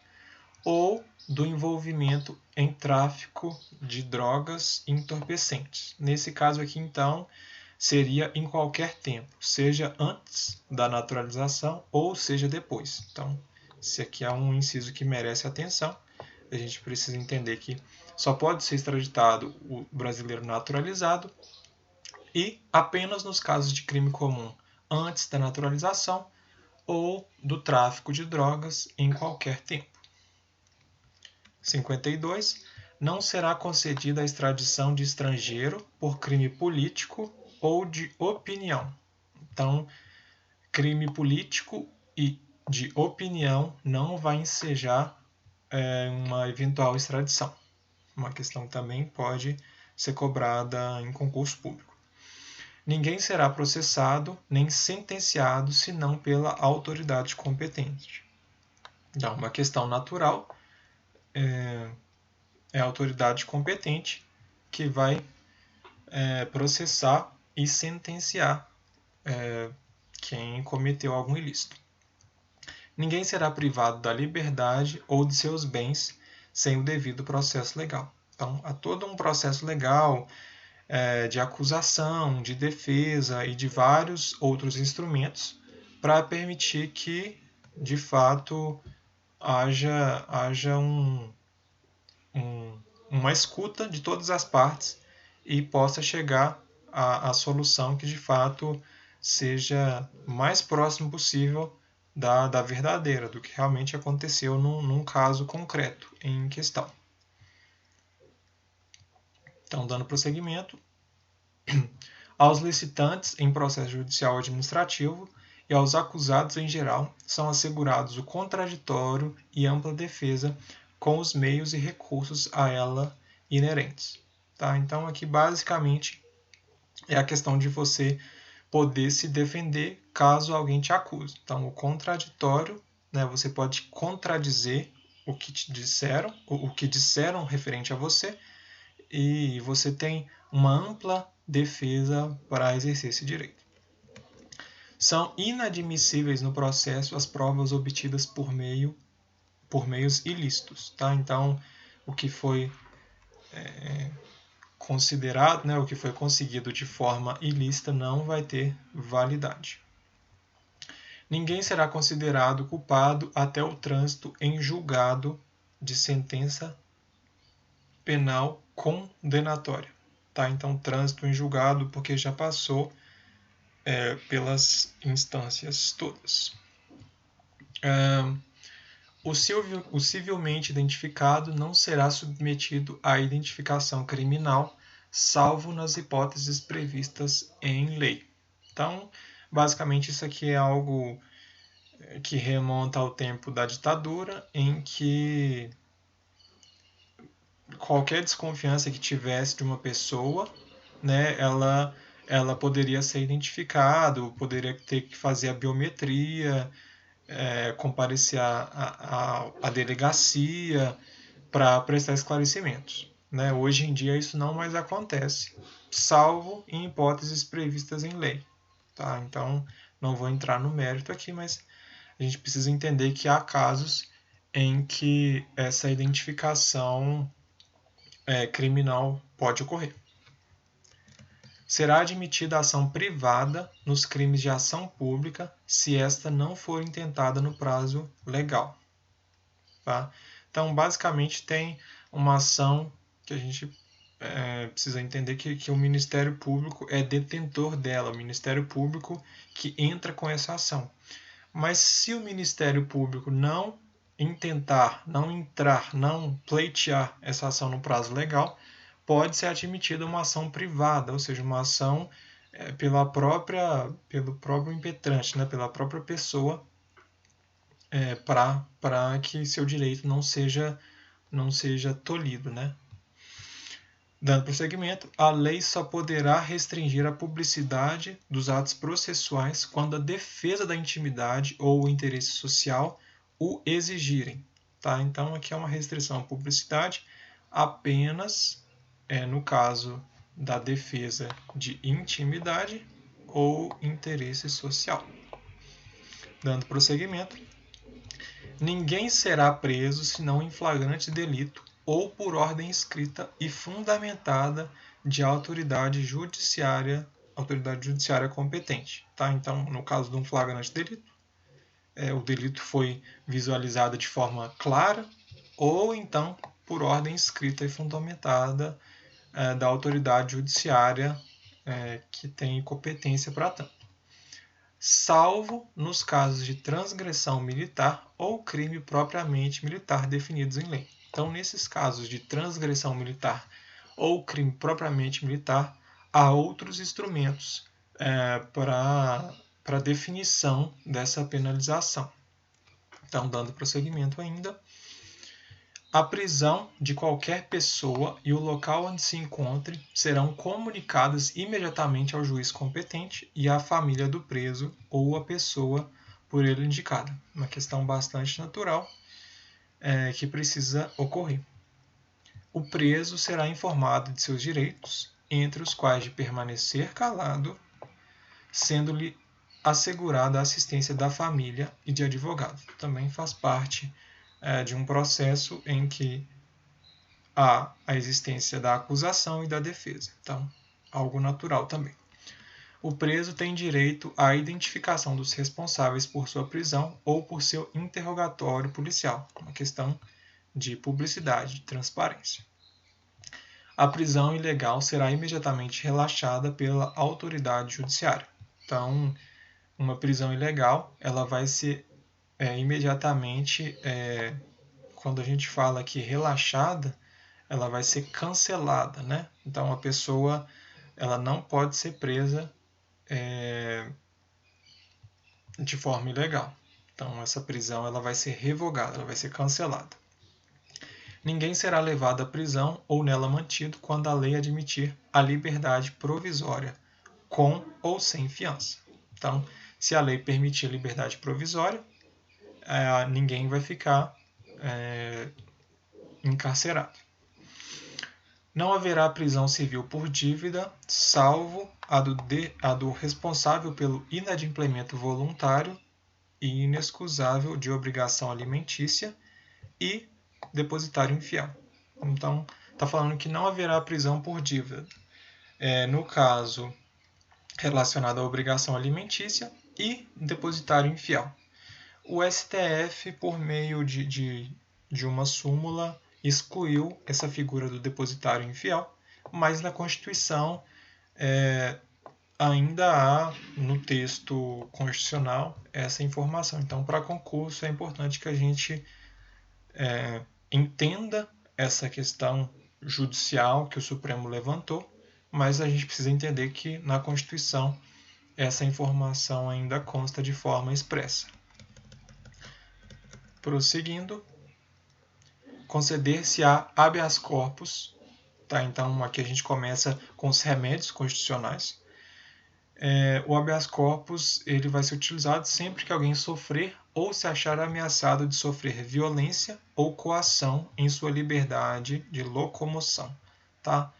ou do envolvimento em tráfico de drogas e entorpecentes. Nesse caso aqui, então, seria em qualquer tempo, seja antes da naturalização ou seja depois. Então, esse aqui é um inciso que merece atenção. A gente precisa entender que só pode ser extraditado o brasileiro naturalizado e apenas nos casos de crime comum antes da naturalização ou do tráfico de drogas em qualquer tempo. 52. Não será concedida a extradição de estrangeiro por crime político ou de opinião. Então, crime político e de opinião não vai ensejar uma eventual extradição. Uma questão que também pode ser cobrada em concurso público. Ninguém será processado nem sentenciado senão pela autoridade competente. Então, uma questão natural é a autoridade competente que vai processar e sentenciar quem cometeu algum ilícito. Ninguém será privado da liberdade ou de seus bens sem o devido processo legal. Então, há todo um processo legal de acusação, de defesa e de vários outros instrumentos para permitir que, de fato, haja uma escuta de todas as partes e possa chegar à solução que, de fato, seja mais próximo possível da verdadeira, do que realmente aconteceu num caso concreto em questão. Então, dando prosseguimento, aos licitantes em processo judicial ou administrativo e aos acusados em geral são assegurados o contraditório e ampla defesa com os meios e recursos a ela inerentes. Tá? Então, aqui basicamente é a questão de você poder se defender caso alguém te acuse. Então, o contraditório, né, você pode contradizer o que te disseram, o que disseram referente a você, e você tem uma ampla defesa para exercer esse direito. São inadmissíveis no processo as provas obtidas por meios ilícitos. Tá? Então, o que foi considerado, né, o que foi conseguido de forma ilícita não vai ter validade. Ninguém será considerado culpado até o trânsito em julgado de sentença penal condenatória. Tá? Então, trânsito em julgado porque já passou pelas instâncias todas. O civilmente identificado não será submetido à identificação criminal, salvo nas hipóteses previstas em lei. Então, basicamente, isso aqui é algo que remonta ao tempo da ditadura, em que qualquer desconfiança que tivesse de uma pessoa, né, ela poderia ser identificada, poderia ter que fazer a biometria, comparecer à delegacia para prestar esclarecimentos. né? Hoje em dia isso não mais acontece, salvo em hipóteses previstas em lei. Tá? Então, não vou entrar no mérito aqui, mas a gente precisa entender que há casos em que essa identificação criminal pode ocorrer. Será admitida a ação privada nos crimes de ação pública se esta não for intentada no prazo legal. Tá? Então, basicamente, tem uma ação que a gente precisa entender que o Ministério Público é detentor dela, o Ministério Público que entra com essa ação. Mas se o Ministério Público não intentar, não entrar, não pleitear essa ação no prazo legal, pode ser admitida uma ação privada, ou seja, uma ação pelo próprio impetrante, né, pela própria pessoa, para que seu direito não seja tolhido, né? Dando prosseguimento, a lei só poderá restringir a publicidade dos atos processuais quando a defesa da intimidade ou o interesse social o exigirem. Tá? Então, aqui é uma restrição à publicidade apenas no caso da defesa de intimidade ou interesse social. Dando prosseguimento, ninguém será preso senão em flagrante delito ou por ordem escrita e fundamentada de autoridade judiciária competente. Tá? Então, no caso de um flagrante delito, o delito foi visualizado de forma clara ou então por ordem escrita e fundamentada da autoridade judiciária que tem competência para tanto, salvo nos casos de transgressão militar ou crime propriamente militar definidos em lei. Então, nesses casos de transgressão militar ou crime propriamente militar, há outros instrumentos para definição dessa penalização. Então, dando prosseguimento ainda, a prisão de qualquer pessoa e o local onde se encontre serão comunicadas imediatamente ao juiz competente e à família do preso ou à pessoa por ele indicada. Uma questão bastante natural que precisa ocorrer. O preso será informado de seus direitos, entre os quais de permanecer calado, sendo-lhe assegurada a assistência da família e de advogado. Também faz parte de um processo em que há a existência da acusação e da defesa. Então, algo natural também. O preso tem direito à identificação dos responsáveis por sua prisão ou por seu interrogatório policial, uma questão de publicidade, de transparência. A prisão ilegal será imediatamente relaxada pela autoridade judiciária. Então, uma prisão ilegal, ela vai ser imediatamente, quando a gente fala aqui relaxada, ela vai ser cancelada, né? Então, a pessoa ela não pode ser presa de forma ilegal. Então, essa prisão ela vai ser revogada, ela vai ser cancelada. Ninguém será levado à prisão ou nela mantido quando a lei admitir a liberdade provisória, com ou sem fiança. Então, se a lei permitir a liberdade provisória, ninguém vai ficar encarcerado. Não haverá prisão civil por dívida, salvo a do responsável pelo inadimplemento voluntário e inexcusável de obrigação alimentícia e depositário infiel. Então, está falando que não haverá prisão por dívida. No caso relacionado à obrigação alimentícia e depositário infiel. O STF, por meio de uma súmula, excluiu essa figura do depositário infiel, mas na Constituição ainda há no texto constitucional essa informação. Então, para concurso, é importante que a gente entenda essa questão judicial que o Supremo levantou, mas a gente precisa entender que na Constituição essa informação ainda consta de forma expressa. Prosseguindo, conceder-se-á habeas corpus. Tá? Então, aqui a gente começa com os remédios constitucionais. O habeas corpus ele vai ser utilizado sempre que alguém sofrer ou se achar ameaçado de sofrer violência ou coação em sua liberdade de locomoção, tá?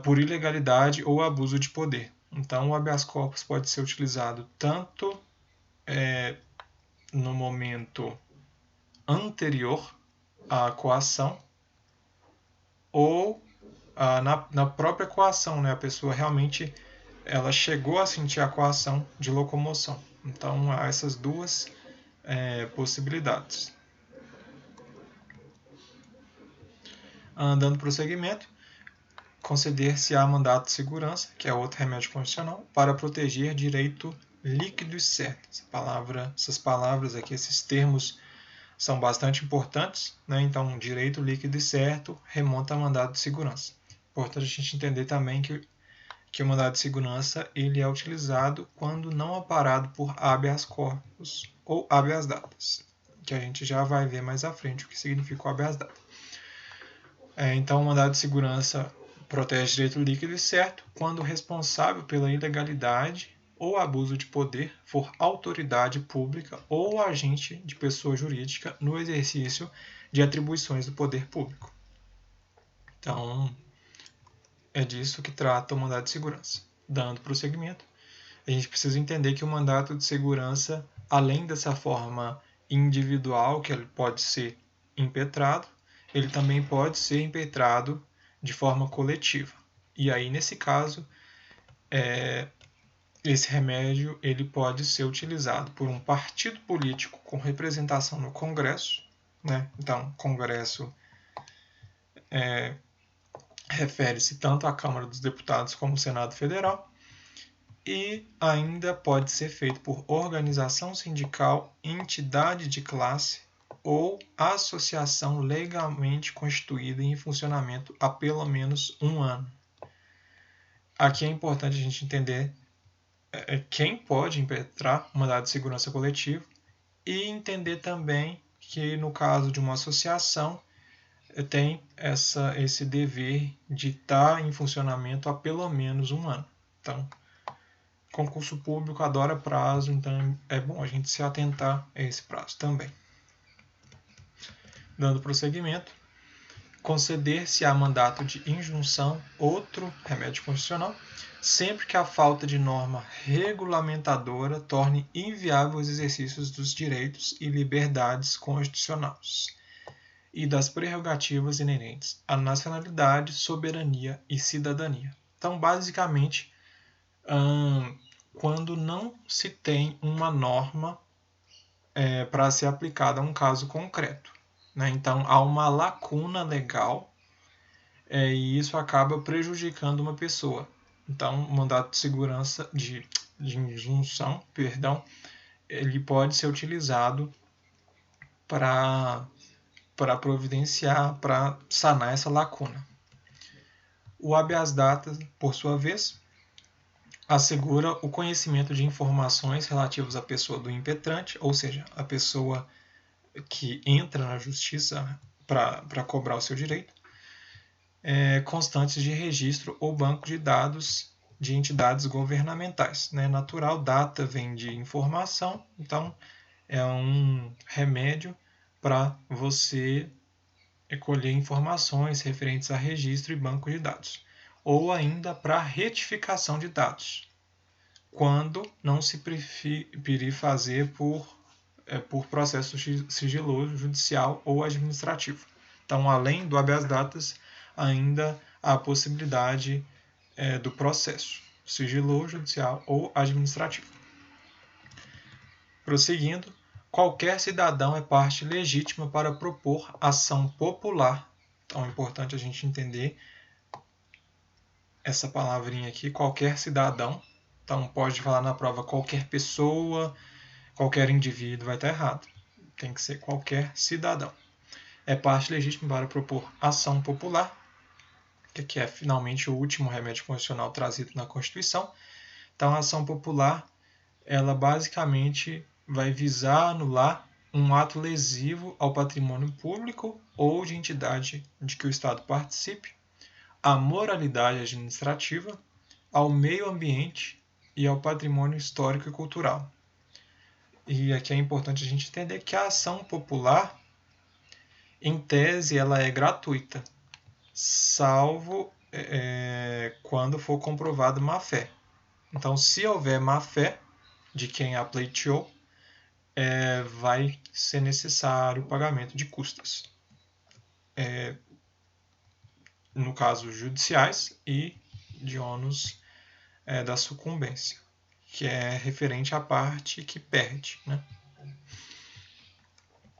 Por ilegalidade ou abuso de poder. Então, o habeas corpus pode ser utilizado tanto no momento anterior à coação ou na própria coação, né? A pessoa realmente ela chegou a sentir a coação de locomoção. Então, há essas duas possibilidades. Dando prosseguimento, conceder-se-á mandato de segurança, que é outro remédio constitucional, para proteger direito líquido e certo. Essas palavras aqui, esses termos são bastante importantes, né? Então, direito líquido e certo remonta a mandado de segurança. Importante a gente entender também que o mandado de segurança ele é utilizado quando não amparado por habeas corpus ou habeas data, que a gente já vai ver mais à frente o que significa o habeas data. Então, o mandado de segurança protege direito líquido e certo quando o responsável pela ilegalidade ou abuso de poder for autoridade pública ou agente de pessoa jurídica no exercício de atribuições do poder público. Então, é disso que trata o mandado de segurança. Dando prosseguimento, a gente precisa entender que o mandato de segurança, além dessa forma individual, que ele pode ser impetrado, ele também pode ser impetrado de forma coletiva. E aí, nesse caso, esse remédio ele pode ser utilizado por um partido político com representação no Congresso, né? Então, Congresso refere-se tanto à Câmara dos Deputados como ao Senado Federal, e ainda pode ser feito por organização sindical, entidade de classe ou associação legalmente constituída em funcionamento há pelo menos um ano. Aqui é importante a gente entender quem pode impetrar o mandado de segurança coletivo e entender também que, no caso de uma associação, tem esse dever de estar em funcionamento há pelo menos um ano. Então, concurso público adora prazo, então é bom a gente se atentar a esse prazo também. Dando prosseguimento, conceder-se-á mandato de injunção, outro remédio constitucional, sempre que a falta de norma regulamentadora torne inviável os exercícios dos direitos e liberdades constitucionais e das prerrogativas inerentes à nacionalidade, soberania e cidadania. Então, basicamente, quando não se tem uma norma para ser aplicada a um caso concreto, né? Então, há uma lacuna legal e isso acaba prejudicando uma pessoa. Então, o mandato de segurança, de injunção, ele pode ser utilizado para providenciar, para sanar essa lacuna. O habeas data, por sua vez, assegura o conhecimento de informações relativas à pessoa do impetrante, ou seja, a pessoa que entra na justiça para cobrar o seu direito, constantes de registro ou banco de dados de entidades governamentais. Né? Natural, data vem de informação, então é um remédio para você colher informações referentes a registro e banco de dados, ou ainda para retificação de dados, quando não se preferir fazer por processo sigiloso, judicial ou administrativo. Então, além do habeas data, ainda há a possibilidade do processo sigiloso, judicial ou administrativo. Prosseguindo, qualquer cidadão é parte legítima para propor ação popular. Então é importante a gente entender essa palavrinha aqui, qualquer cidadão. Então pode falar na prova qualquer pessoa, qualquer indivíduo, vai estar errado. Tem que ser qualquer cidadão. É parte legítima para propor ação popular, que aqui é finalmente o último remédio constitucional trazido na Constituição. Então a ação popular, ela basicamente vai visar anular um ato lesivo ao patrimônio público ou de entidade de que o Estado participe, à moralidade administrativa, ao meio ambiente e ao patrimônio histórico e cultural. e aqui é importante a gente entender que a ação popular, em tese, ela é gratuita, salvo quando for comprovado má-fé. Então, se houver má-fé de quem a pleiteou, vai ser necessário o pagamento de custas. No caso, judiciais e de ônus da sucumbência, que é referente à parte que perde, né?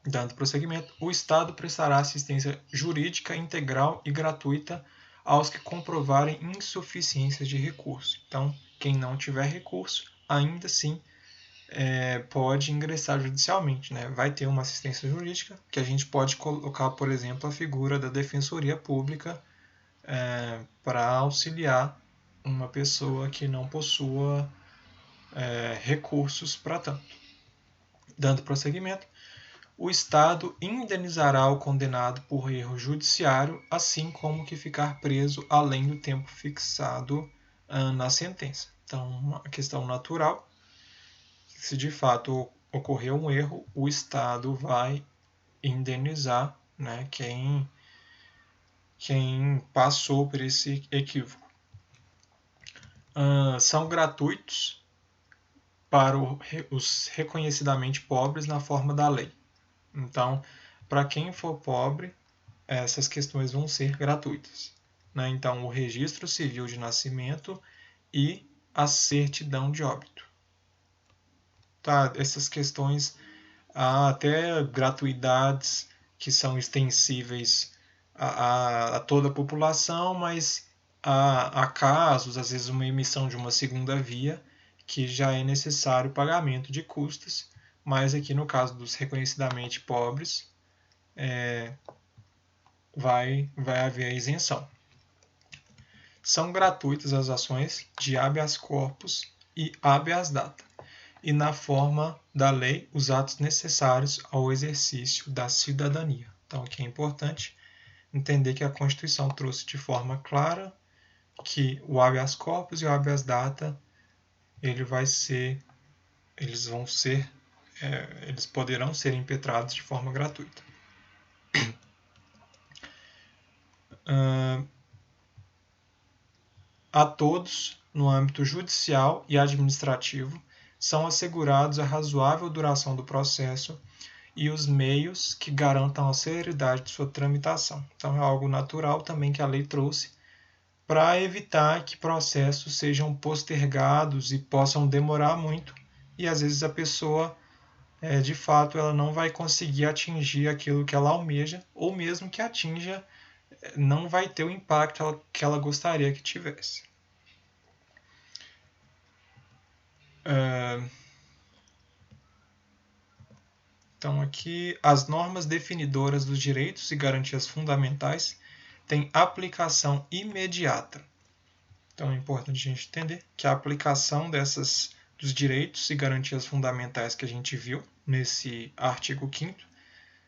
Dando prosseguimento, o Estado prestará assistência jurídica integral e gratuita aos que comprovarem insuficiência de recurso. Então, quem não tiver recurso, ainda assim pode ingressar judicialmente, né? Vai ter uma assistência jurídica, que a gente pode colocar, por exemplo, a figura da Defensoria Pública para auxiliar uma pessoa que não possua recursos para tanto. Dando prosseguimento, o Estado indenizará o condenado por erro judiciário, assim como que ficar preso além do tempo fixado na sentença. Então, uma questão natural. Se de fato ocorreu um erro, o Estado vai indenizar, né, quem passou por esse equívoco. São gratuitos para os reconhecidamente pobres na forma da lei. Então, para quem for pobre, essas questões vão ser gratuitas, né? Então, o registro civil de nascimento e a certidão de óbito. Tá? Essas questões, há até gratuidades que são extensíveis a toda a população, mas há casos, às vezes uma emissão de uma segunda via, que já é necessário o pagamento de custas, mas aqui no caso dos reconhecidamente pobres, vai haver a isenção. São gratuitas as ações de habeas corpus e habeas data, e na forma da lei os atos necessários ao exercício da cidadania. Então aqui é importante entender que a Constituição trouxe de forma clara que o habeas corpus e o habeas data eles poderão ser impetrados de forma gratuita. A todos, no âmbito judicial e administrativo, são assegurados a razoável duração do processo e os meios que garantam a celeridade de sua tramitação. Então é algo natural também que a lei trouxe para evitar que processos sejam postergados e possam demorar muito, e às vezes a pessoa, de fato, ela não vai conseguir atingir aquilo que ela almeja, ou mesmo que atinja, não vai ter o impacto que ela gostaria que tivesse. Então aqui as normas definidoras dos direitos e garantias fundamentais têm aplicação imediata. Então é importante a gente entender que a aplicação dos direitos e garantias fundamentais que a gente viu nesse artigo 5º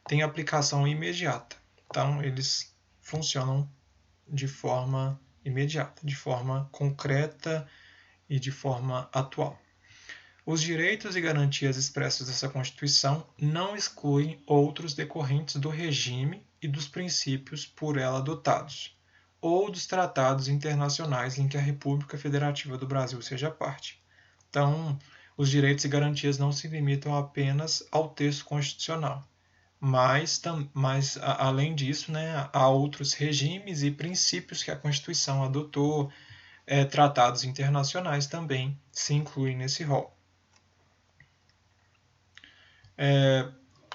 tem aplicação imediata. Então eles funcionam de forma imediata, de forma concreta e de forma atual. Os direitos e garantias expressos dessa Constituição não excluem outros decorrentes do regime e dos princípios por ela adotados, ou dos tratados internacionais em que a República Federativa do Brasil seja parte. Então, os direitos e garantias não se limitam apenas ao texto constitucional, mas além disso, né, há outros regimes e princípios que a Constituição adotou, tratados internacionais também se incluem nesse rol.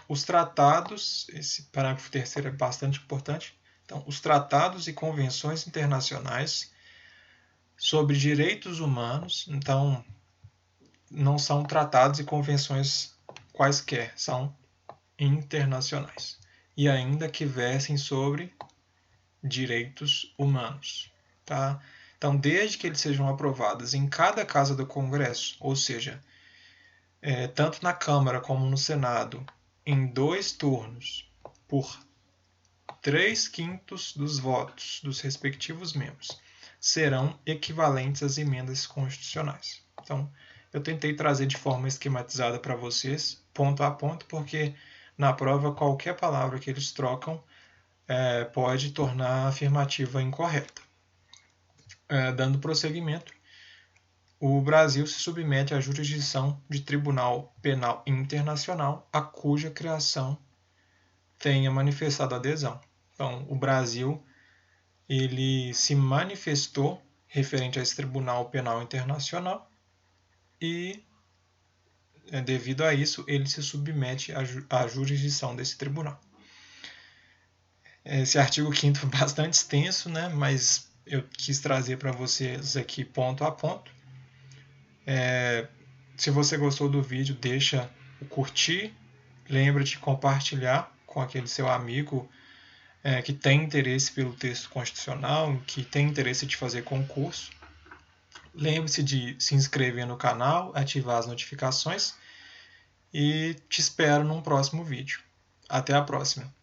Os tratados, esse parágrafo 3º é bastante importante. Então, os tratados e convenções internacionais sobre direitos humanos, então, não são tratados e convenções quaisquer, são internacionais. E ainda que versem sobre direitos humanos. Tá? Então, desde que eles sejam aprovados em cada casa do Congresso, ou seja, tanto na Câmara como no Senado, em 2 turnos, por 3/5 dos votos dos respectivos membros, serão equivalentes às emendas constitucionais. Então, Eu tentei trazer de forma esquematizada para vocês, ponto a ponto, porque na prova qualquer palavra que eles trocam pode tornar a afirmativa incorreta. Dando prosseguimento, o Brasil se submete à jurisdição de Tribunal Penal Internacional, a cuja criação tenha manifestado adesão. Então, o Brasil ele se manifestou referente a esse Tribunal Penal Internacional e, devido a isso, ele se submete à jurisdição desse tribunal. Esse artigo 5º foi bastante extenso, né? Mas eu quis trazer para vocês aqui ponto a ponto. Se você gostou do vídeo, deixa o curtir, lembra de compartilhar com aquele seu amigo que tem interesse pelo texto constitucional, que tem interesse de fazer concurso. Lembre-se de se inscrever no canal, ativar as notificações e te espero num próximo vídeo. Até a próxima!